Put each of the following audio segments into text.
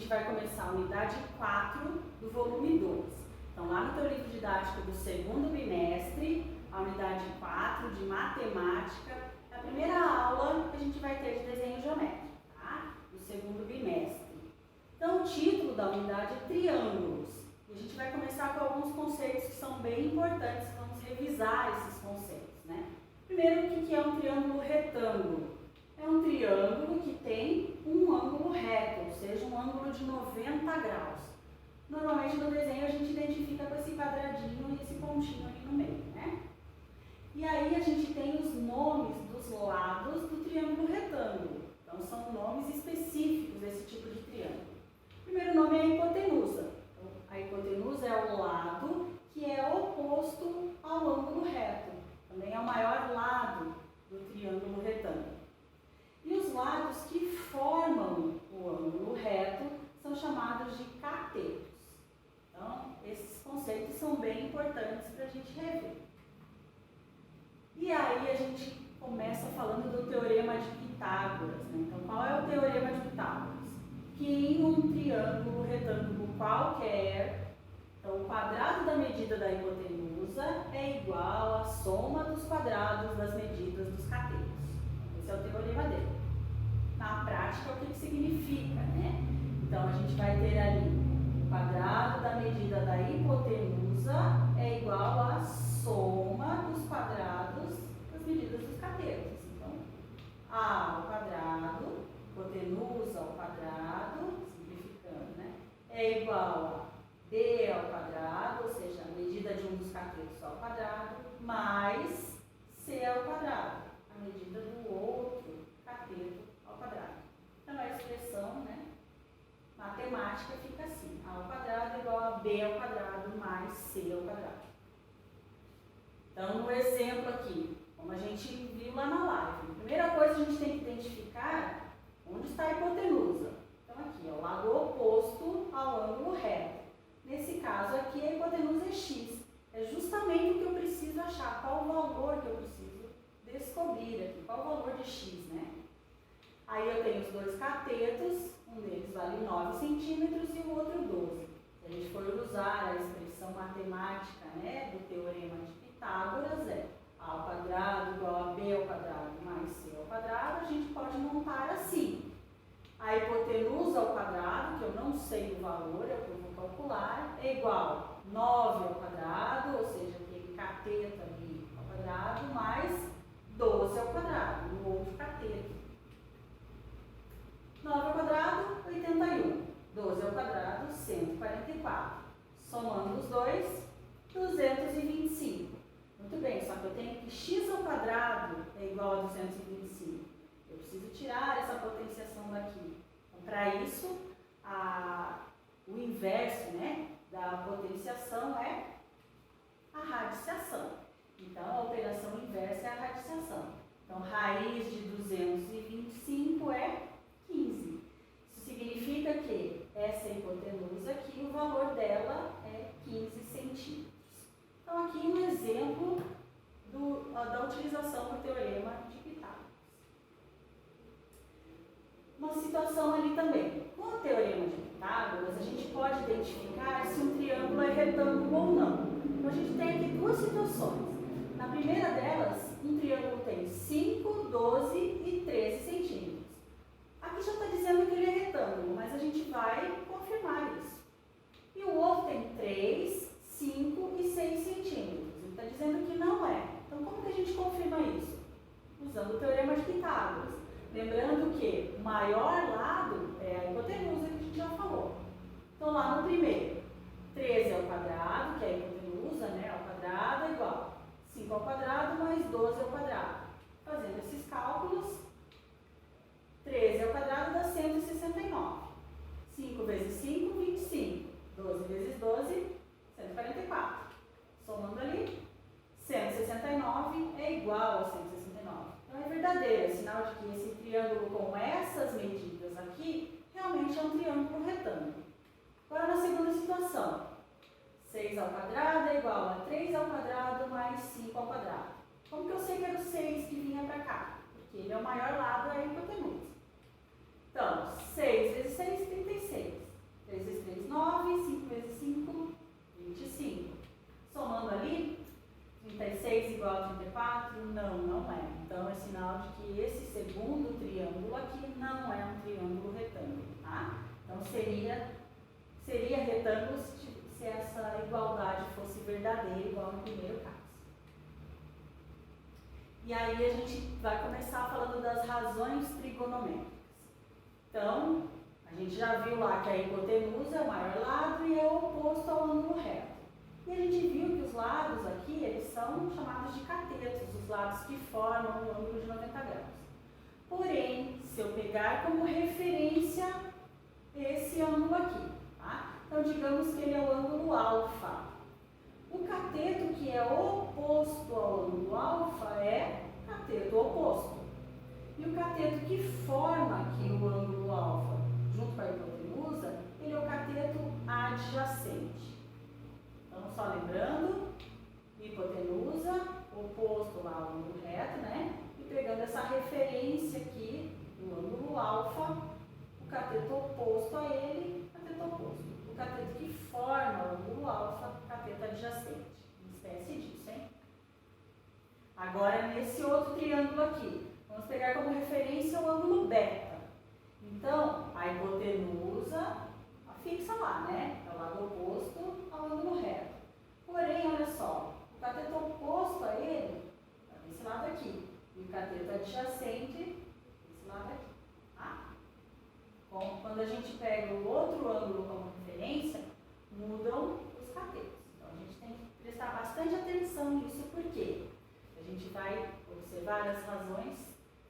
vai começar a unidade 4 do volume 2. Então, lá no teu livro didático do segundo bimestre, a unidade 4 de matemática, é a primeira aula que a gente vai ter de desenho geométrico, tá? Do segundo bimestre. Então, o título da unidade é triângulos. E a gente vai começar com alguns conceitos que são bem importantes, vamos revisar esses conceitos, né? Primeiro, o que é um triângulo retângulo? É um triângulo que tem um ângulo reto, ou seja, um ângulo de 90 graus. Normalmente no desenho a gente identifica com esse quadradinho e esse pontinho ali no meio, né? E aí a gente tem os nomes dos lados do triângulo retângulo. Então são nomes específicos desse tipo de triângulo. O primeiro nome é a hipotenusa. Então, a hipotenusa é o lado que é oposto ao ângulo reto. Também é o maior lado do triângulo retângulo. E os lados que formam o ângulo reto são chamados de catetos. Então, esses conceitos são bem importantes para a gente rever. E aí a gente começa falando do teorema de Pitágoras, né? Então, qual é o teorema de Pitágoras? Que em um triângulo retângulo qualquer, então o quadrado da medida da hipotenusa é igual à soma dos quadrados das medidas dos catetos. Esse é o teorema dele. Na prática, o que significa, né? Então, a gente vai ter ali o quadrado da medida da hipotenusa é igual à soma dos quadrados das medidas dos catetos. Então, A ao quadrado, hipotenusa ao quadrado, simplificando, né? É igual a B ao quadrado, ou seja, a medida de um dos catetos ao quadrado, mais C ao quadrado, a medida do outro cateto ao quadrado. Então, a expressão, né, matemática fica assim: A ao quadrado é igual a B ao quadrado mais C ao quadrado. Então, no exemplo aqui, como a gente viu lá na live, a primeira coisa a gente tem que identificar onde está a hipotenusa. Então, aqui, é o lado oposto ao ângulo reto. Nesse caso aqui, a hipotenusa é x. É justamente o que eu preciso achar, qual o valor que eu preciso descobrir aqui, qual o valor de x, né? Aí eu tenho os dois catetos, um deles vale 9 centímetros e o outro 12. Se a gente for usar a expressão matemática, né, do teorema de Pitágoras, é A ao quadrado igual a B ao quadrado mais C ao quadrado, a gente pode montar assim. A hipotenusa ao quadrado, que eu não sei o valor, é o que eu vou calcular, é igual a 9 ao quadrado, ou seja, aquele cateto ali ao quadrado, mais 12 ao quadrado, no outro cateto. 9 ao quadrado, 81. 12 ao quadrado, 144. Somando os dois, 225. Muito bem, só que eu tenho que x ao quadrado é igual a 225. Eu preciso tirar essa potenciação daqui. Então, para isso, o inverso, né, da potenciação é a radiciação. Então, a operação inversa é a radiciação. Então, raiz de 225 é 15. Isso significa que essa hipotenusa aqui, o valor dela é 15 centímetros. Então, aqui um exemplo da utilização do teorema de Pitágoras. Uma situação ali também. Com o teorema de Pitágoras, a gente pode identificar se um triângulo é retângulo ou não. Então, a gente tem aqui duas situações. Na primeira delas, um triângulo tem 5, 12 e 13 centímetros. Aqui já está dizendo que ele é retângulo, mas a gente vai confirmar isso. E o outro tem 3, 5 e 6 centímetros. Ele está dizendo que não é. Então, como que a gente confirma isso? Usando o teorema de Pitágoras. Lembrando que o maior lado é a hipotenusa que a gente já falou. Então, lá no primeiro, 13 ao quadrado, que é a hipotenusa, né, ao quadrado, é igual a 5 ao quadrado mais 12 ao quadrado. Fazendo esses cálculos, 13 ao quadrado dá 169. 5 vezes 5, 25. 12 vezes 12, 144. Somando ali, 169 é igual a 169. Então é verdadeiro, é sinal de que esse triângulo com essas medidas aqui realmente é um triângulo retângulo. Agora na segunda situação, 6 ao quadrado é igual a 3 ao quadrado mais 5 ao quadrado. Como que eu sei que era o 6 que vinha para cá? Porque ele é o maior lado, é a hipotenusa. Então, 6 vezes 6, 36. segundo triângulo aqui não é um triângulo retângulo, tá? Então seria retângulo se essa igualdade fosse verdadeira, igual no primeiro caso. E aí a gente vai começar falando das razões trigonométricas. Então, a gente já viu lá que a hipotenusa é o maior lado e é o oposto ao ângulo reto. E a gente viu que os lados aqui, eles são chamados de catetos, os lados que formam o ângulo de 90 graus. Porém, se eu pegar como referência esse ângulo aqui, tá? Então, digamos que ele é o ângulo alfa. O cateto que é oposto ao ângulo alfa é cateto oposto. E o cateto que forma aqui o ângulo alfa, junto com a hipotenusa, ele é o cateto adjacente. Então, só lembrando, hipotenusa, oposto lá ao ângulo reto, né? E pegando essa referência aqui, do ângulo alfa, o cateto oposto a ele, cateto oposto. O cateto que forma o ângulo alfa, cateto adjacente. Uma espécie disso, hein? Agora, nesse outro triângulo aqui, vamos pegar como referência o ângulo beta. Então, a hipotenusa fixa lá, né? É o lado oposto ao ângulo reto. Porém, olha só, o cateto oposto a ele está desse lado aqui. E o cateto adjacente desse lado aqui. Tá? Bom, quando a gente pega o outro ângulo como referência, mudam os catetos. Então, a gente tem que prestar bastante atenção nisso, porque a gente vai observar as razões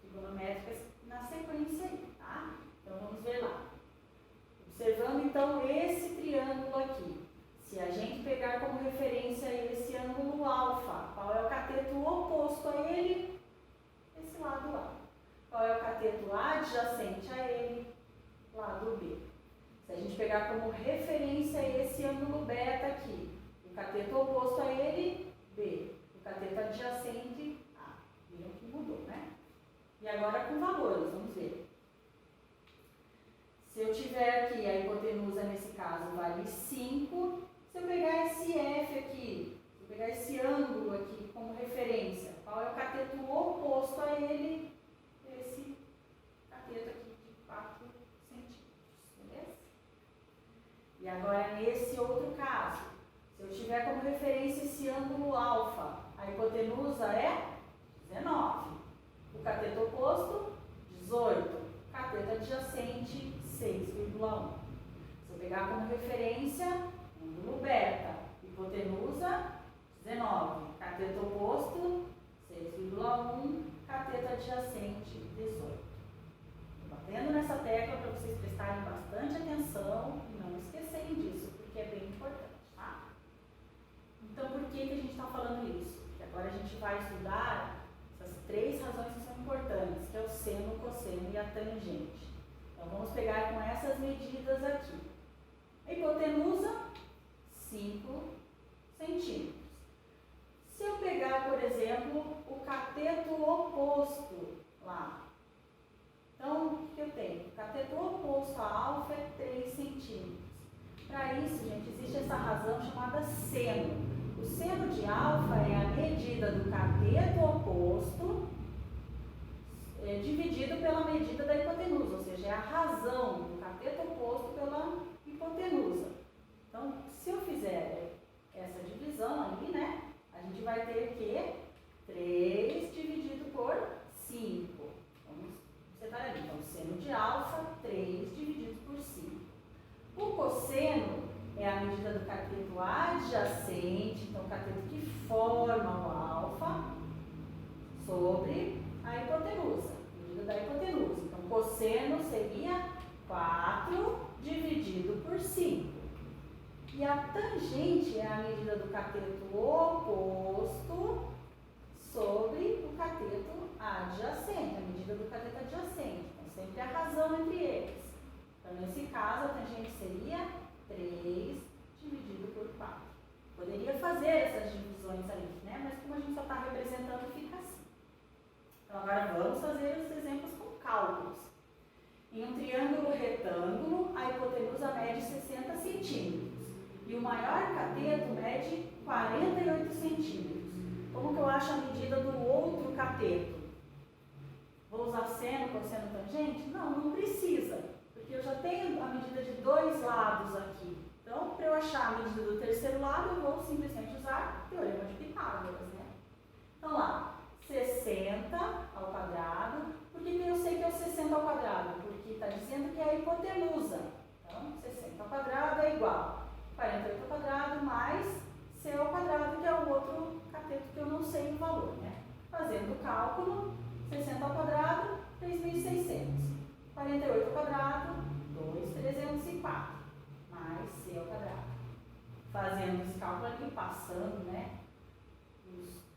trigonométricas na sequência aí, tá? Então, vamos ver lá. Observando, então, esse triângulo aqui. Se a gente pegar como referência esse ângulo alfa, qual é o cateto oposto a ele? Esse lado A. Qual é o cateto adjacente a ele? Lado B. Se a gente pegar como referência esse ângulo beta aqui, o cateto oposto a ele, B. O cateto adjacente, A. Viram que mudou, né? E agora com valores, vamos ver. Se eu tiver aqui, a hipotenusa nesse caso vale 5, se eu pegar esse F aqui, se eu pegar esse ângulo aqui como referência, qual é o cateto oposto a ele? Esse cateto aqui de 4 centímetros, beleza? E agora nesse outro caso, se eu tiver como referência esse ângulo alfa, a hipotenusa é 19, o cateto oposto, 18, cateto adjacente, 6,1. Se eu pegar como referência, ângulo beta, hipotenusa, 19, cateto oposto, 6,1, cateto adjacente, 18. Batendo nessa tecla para vocês prestarem bastante atenção e não esquecerem disso, porque é bem importante, tá? Então, por que a gente está falando isso? Porque agora a gente vai estudar essas 3 razões que são importantes, que é o seno, o cosseno e a tangente. Então, vamos pegar com essas medidas aqui. A hipotenusa, 5 centímetros. Se eu pegar, por exemplo, o cateto oposto lá, então, o que eu tenho? O cateto oposto a alfa é 3 centímetros. Para isso, gente, existe essa razão chamada seno. O seno de alfa é a medida do cateto oposto dividido pela medida da hipotenusa, ou seja, é a razão do cateto oposto pela hipotenusa. Então, se eu fizer essa divisão ali, né, a gente vai ter que 3 dividido por 5. Vamos separar ali. Então, o seno de alfa, 3 dividido por 5. O cosseno é a medida do cateto adjacente, então o cateto que forma o alfa, sobre a hipotenusa, medida da hipotenusa. Então, cosseno seria 4 dividido por 5. E a tangente é a medida do cateto oposto sobre o cateto adjacente, a medida do cateto adjacente. Então, sempre a razão entre eles. Então, nesse caso, a tangente seria 3 dividido por 4. Poderia fazer essas divisões ali, né? Mas como a gente só está representando, fica assim. Então, agora vamos fazer os exemplos com cálculos. Em um triângulo retângulo, a hipotenusa mede 60 centímetros e o maior cateto mede 48 centímetros. Como que eu acho a medida do outro cateto? Vou usar seno, cosseno, tangente? Não, não precisa, porque eu já tenho a medida de dois lados aqui. Então, para eu achar a medida do terceiro lado, eu vou simplesmente usar o teorema de Pitágoras, né? Então, lá, 60 ao quadrado. Por que eu sei que é o 60 ao quadrado? Porque está dizendo que é a hipotenusa. Então, 60 ao quadrado é igual a 48 ao quadrado mais c ao quadrado, que é o outro cateto que eu não sei o valor, né? Fazendo o cálculo, 60 ao quadrado, 3.600. 48 ao quadrado, 2.304. Mais c ao quadrado. Fazendo esse cálculo aqui, passando, né?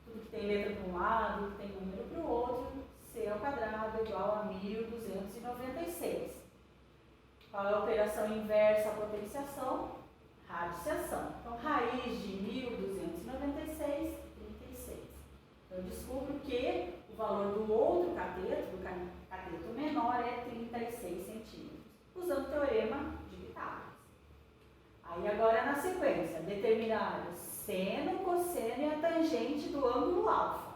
Tudo que tem letra para um lado, que tem número para o outro, c ao quadrado é igual a 1.296. Qual é a operação inversa à potenciação? Radiciação. Então, raiz de 1.296, 36. Então, eu descubro que o valor do outro cateto, do cateto menor, é 36 centímetros, usando o teorema de Pitágoras. Aí, agora, na sequência, determinar o seno, cosseno e a tangente do ângulo alfa.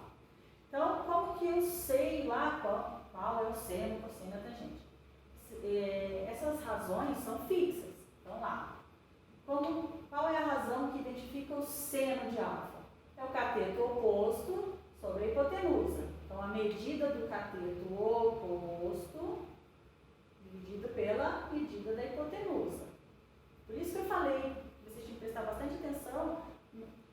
Então, como que eu sei lá qual é o seno, cosseno e a tangente? Essas razões são fixas. Então, lá. Qual é a razão que identifica o seno de alfa? É o cateto oposto sobre a hipotenusa. Então, a medida do cateto oposto dividido pela medida da hipotenusa. Por isso que eu falei, vocês tinham que prestar bastante atenção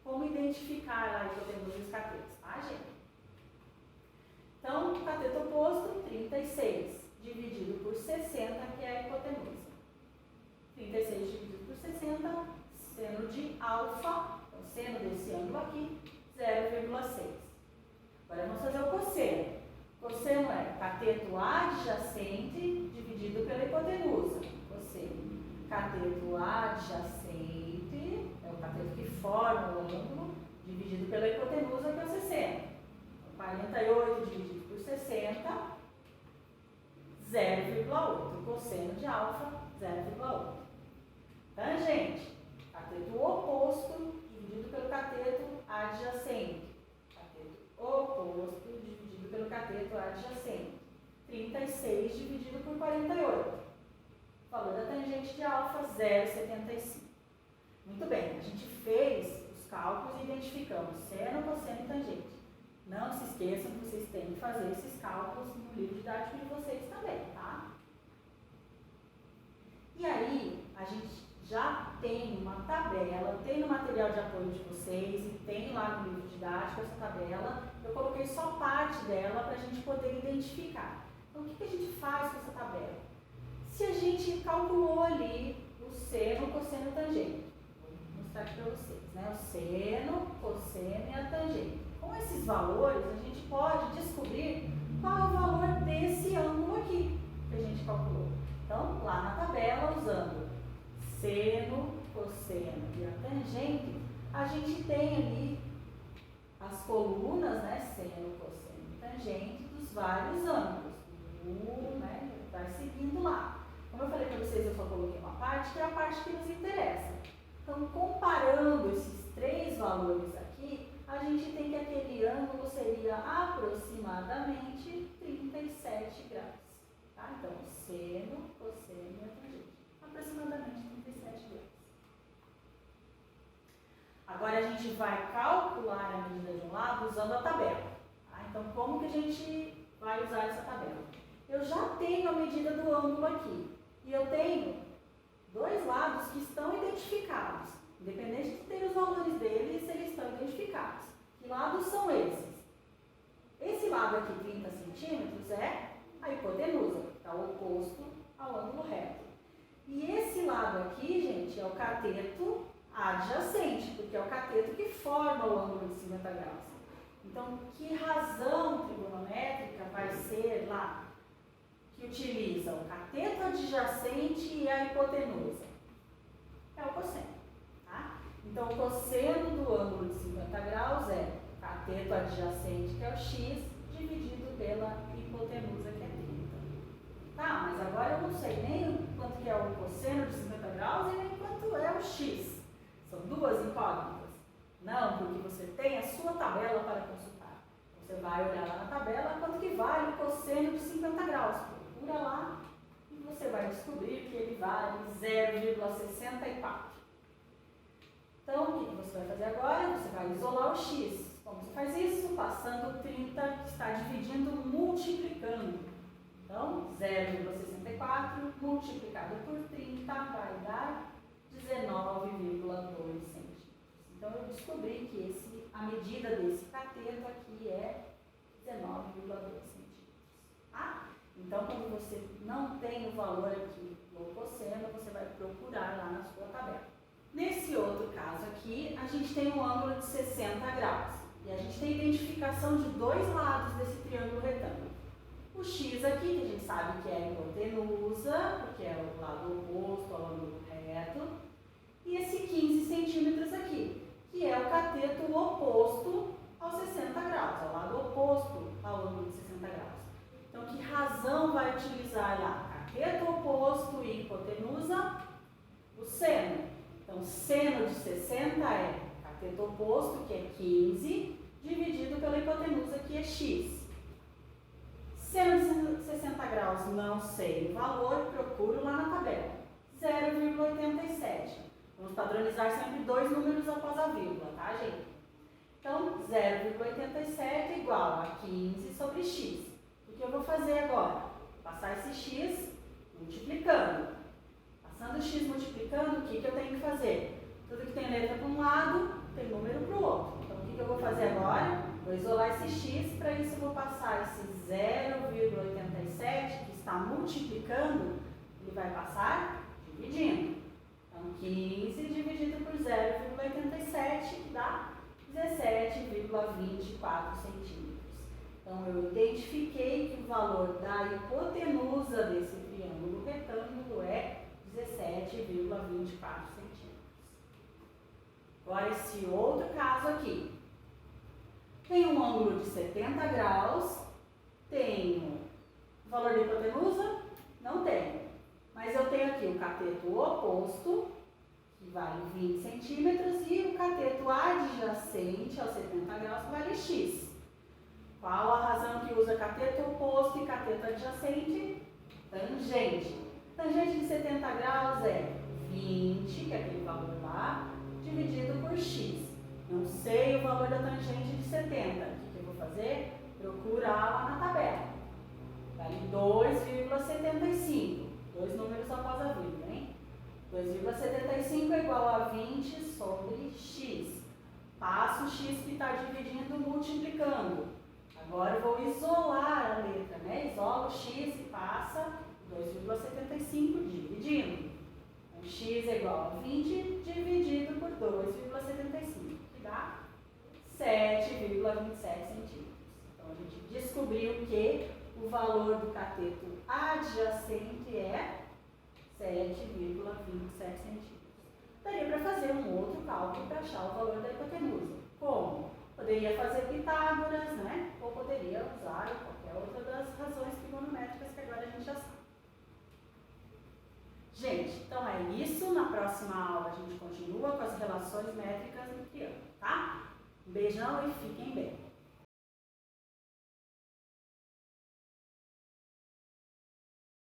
como identificar a hipotenusa e os catetos, tá, gente? Então, o cateto oposto, 36, dividido por 60, que é a hipotenusa. 36 dividido por 60, seno de alfa, o seno desse ângulo aqui, 0,6. Agora vamos fazer o cosseno. Cosseno é cateto adjacente dividido pela hipotenusa. Cosseno. Cateto adjacente, é o cateto que forma o ângulo, dividido pela hipotenusa, que é o sesseno. 48 dividido por 60, 0,8. Cosseno de alfa, 0,8. Tangente, cateto oposto dividido pelo cateto adjacente. Cateto oposto dividido pelo cateto adjacente. 36 dividido por 48. O valor da tangente de alfa, 0,75. Muito bem, a gente fez os cálculos e identificamos seno, cosseno e tangente. Não se esqueçam que vocês têm que fazer esses cálculos no livro didático de vocês também, tá? E aí, a gente já tem uma tabela, tem no material de apoio de vocês e tem lá no livro didático essa tabela. Eu coloquei só parte dela para a gente poder identificar. Então, o que a gente faz com essa tabela? Se a gente calculou ali o seno, cosseno e tangente, vou mostrar aqui para vocês, né? O seno, cosseno e a tangente. Com esses valores, a gente pode descobrir qual é o valor desse ângulo aqui que a gente calculou. Então, lá na tabela, usando seno, cosseno e a tangente, a gente tem ali as colunas, né? Seno, cosseno e tangente dos vários ângulos. Né? Vai seguindo lá. Como eu falei para vocês, eu só coloquei uma parte, que é a parte que nos interessa. Então, comparando esses três valores aqui, a gente tem que aquele ângulo seria aproximadamente 37 graus. Tá? Então, seno, cosseno e a tangente. Aproximadamente 37 graus. Agora, a gente vai calcular a medida de um lado usando a tabela. Tá? Então, como que a gente vai usar essa tabela? Eu já tenho a medida do ângulo aqui. E eu tenho dois lados que estão identificados. Independente de ter os valores deles, eles estão identificados. Que lados são esses? Esse lado aqui, 30 centímetros, é a hipotenusa, que está oposto ao ângulo reto. E esse lado aqui, gente, é o cateto adjacente, porque é o cateto que forma o ângulo de 50 graus. Então, que razão trigonométrica vai ser lá que utiliza o cateto adjacente e a hipotenusa? É o cosseno. Tá? Então, o cosseno do ângulo de 50 graus é o cateto adjacente, que é o x, dividido pela hipotenusa, que é 30. Tá, mas agora eu não sei nem quanto que é o cosseno de 50 graus e nem quanto é o x. São duas incógnitas. Não, porque você tem a sua tabela para consultar. Você vai olhar lá na tabela quanto que vale o cosseno cosseno de 50 graus. Procura lá e você vai descobrir que ele vale 0,64. Então, o que você vai fazer agora? Você vai isolar o x. Como você faz isso? Passando 30, que está dividindo, multiplicando. Então, 0,64 multiplicado por 30 vai dar 19,2 centímetros. Então, eu descobri que a medida desse cateto aqui é 19,2 centímetros. Tá? Então, quando você não tem o valor aqui do cosseno, você vai procurar lá na sua tabela. Nesse outro caso aqui, a gente tem um ângulo de 60 graus. E a gente tem identificação de dois lados desse triângulo retângulo. O x aqui, que a gente sabe que é a hipotenusa, porque é o lado oposto ao ângulo reto. E esse 15 centímetros aqui, que é o cateto oposto aos 60 graus, ao lado oposto ao ângulo de 60 graus. Então, que razão vai utilizar lá? Cateto oposto e hipotenusa, o seno. Então, seno de 60 é cateto oposto, que é 15, dividido pela hipotenusa, que é x. Seno de 60 graus, não sei o valor, procuro lá na tabela. 0,87. Vamos padronizar sempre dois números após a vírgula, tá, gente? Então, 0,87 é igual a 15 sobre x. O que eu vou fazer agora? Passar esse x multiplicando. Passando o x multiplicando, o que eu tenho que fazer? Tudo que tem letra para um lado, tem número para o outro. Então, o que eu vou fazer agora? Vou isolar esse x, para isso eu vou passar esse 0,87, que está multiplicando, ele vai passar dividindo. Então, 15 dividido por 0,87, que dá 17,24 centímetros. Então, eu identifiquei que o valor da hipotenusa desse triângulo retângulo é 17,24 centímetros. Agora, esse outro caso aqui. Tem um ângulo de 70 graus, tenho o valor da hipotenusa? Não tenho. Mas eu tenho aqui o cateto oposto, que vale 20 centímetros, e o cateto adjacente aos 70 graus, que vale x. Qual a razão que usa cateto oposto e cateto adjacente? Tangente. Tangente de 70 graus é 20, que é aquele valor lá, dividido por x. Não sei o valor da tangente de 70. O que eu vou fazer? Procurar lá na tabela. Vale 2,75. Dois números após a vírgula, hein? 2,75 é igual a 20 sobre x. Passo o x que está dividindo multiplicando. Agora eu vou isolar a letra, né? Isola o x e passa 2,75 dividindo. Então, x é igual a 20 dividido por 2,75, que dá 7,27 centímetros. Então, a gente descobriu que o valor do cateto adjacente é 7,27 centímetros. Daria para fazer um outro cálculo para achar o valor da hipotenusa. Como? Poderia fazer Pitágoras, né? Ou poderia usar qualquer outra das razões trigonométricas que agora a gente já sabe. Gente, então é isso. Na próxima aula a gente continua com as relações métricas no triângulo, tá? Um beijão e fiquem bem.